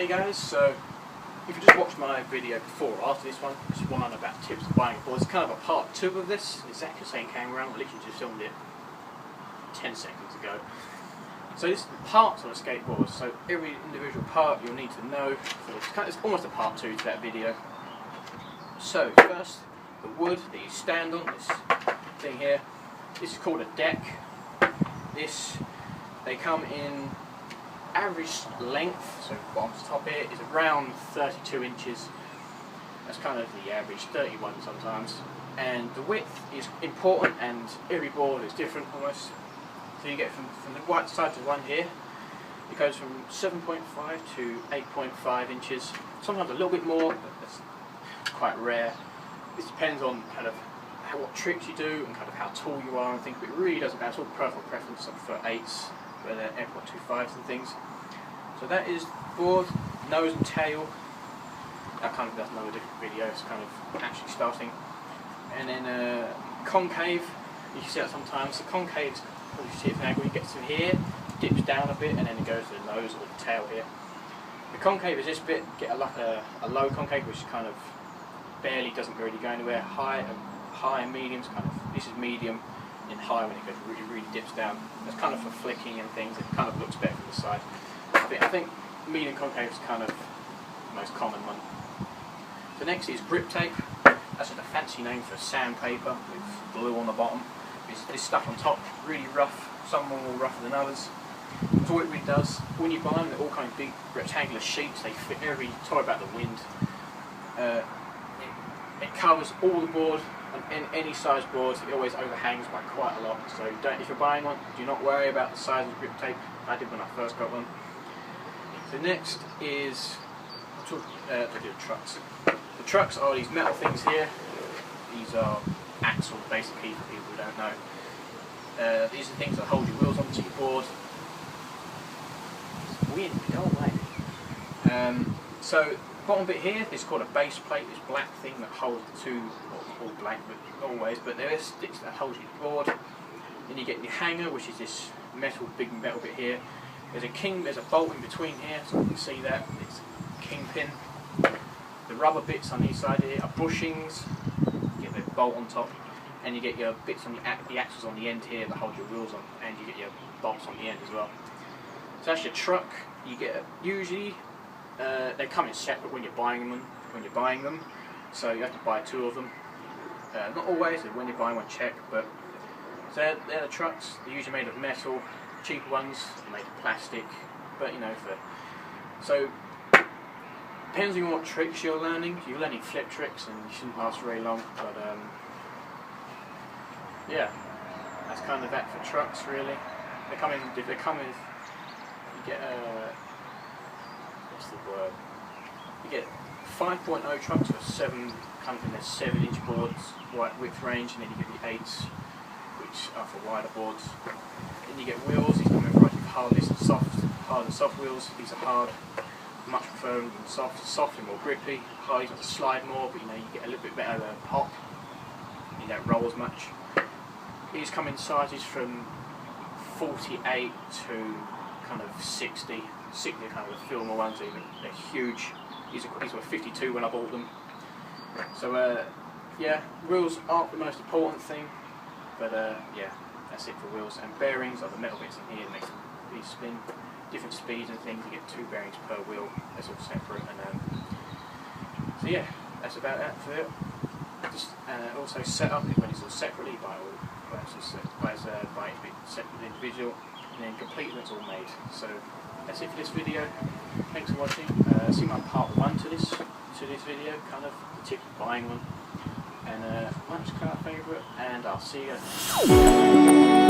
Hey guys, so if you just watched my video before or after this one, it's one on about tips for buying a board. It's kind of a part 2 of this, exactly the same came around, I literally just filmed it 10 seconds ago. So this is the parts of a skateboard, so every individual part you'll need to know. So it's almost a part 2 to that video. So first, the wood that you stand on, this thing here, this is called a deck. They come in average length, so bottom to top here, is around 32 inches. That's kind of the average, 31 sometimes. And the width is important, and every board is different almost. So you get from the right side to one here, it goes from 7.5 to 8.5 inches. Sometimes a little bit more, but that's quite rare. This depends on kind of what tricks you do and kind of how tall you are and things, but it really doesn't matter. It's all personal preference for 8s, where they're 8.25s and things. So that is board, nose and tail. That's another different video. It's kind of actually starting. And then concave. You can see that sometimes. The concave, you see it now when it gets to here, dips down a bit, and then it goes to the nose or the tail here. The concave is this bit. Get a low concave, which kind of barely doesn't really go anywhere. High and medium's kind of. This is medium. In high when it goes really dips down. That's kind of for flicking and things. It kind of looks better from the side. I think medium concave is kind of the most common one. The next is grip tape. That's just a fancy name for sandpaper with glue on the bottom. This stuff on top, really rough. Some more rougher than others. So what it really does, when you buy them, they're all kind of big rectangular sheets. They fit every. Sorry about the wind. It covers all the board. In any size boards, it always overhangs by quite a lot. So if you're buying one, do not worry about the size of the grip tape. I did when I first got one. The next is the trucks. The trucks are these metal things here. These are axles, basically, for people who don't know. These are things that hold your wheels onto your board. It's wind, go away. So bottom bit here, this is called a base plate. This black thing that holds the two. All blank, but always, but there is sticks that holds your board. Then you get your hanger, which is this big metal bit here. There's a bolt in between here, so you can see that. It's a kingpin. The rubber bits on each side here are bushings. You get the bolt on top, and you get your bits on the axles on the end here that hold your wheels on, and you get your bolts on the end as well. So that's your truck. You get usually they come in separate when you're buying them. So you have to buy 2 of them. Not always, when you're buying one, check, but so they're the trucks. They're usually made of metal. Cheaper ones are made of plastic, but so depends on what tricks you're learning. If you're learning flip tricks, and you shouldn't last very long, but yeah, that's kind of that for trucks really. They come with, you get what's the word? You get 5.0 trucks for 7, kind of in their 7-inch boards, wide width range, and then you get the 8s, which are for wider boards. Then you get wheels. These come in varieties of hard and soft wheels. These are hard, much prefer them than soft. Soft and more grippy. Hard, you have to slide more, but you get a little bit better pop. You don't roll as much. These come in sizes from 48 to kind of 60. 60 are kind of the filmer ones. They're huge. These were 52 when I bought them. So yeah, wheels aren't the most important thing, but yeah, that's it for wheels. And bearings are the metal bits in here that makes these spin different speeds and things. You get 2 bearings per wheel. That's all separate. And so yeah, that's about that for it. Just also set up when it's all separately by each bit separate individual, and then complete when it's all made. So that's it for this video. Thanks for watching. See my part 1 to this video, kind of the tip of buying one, and mine's kind of favourite, and I'll see you.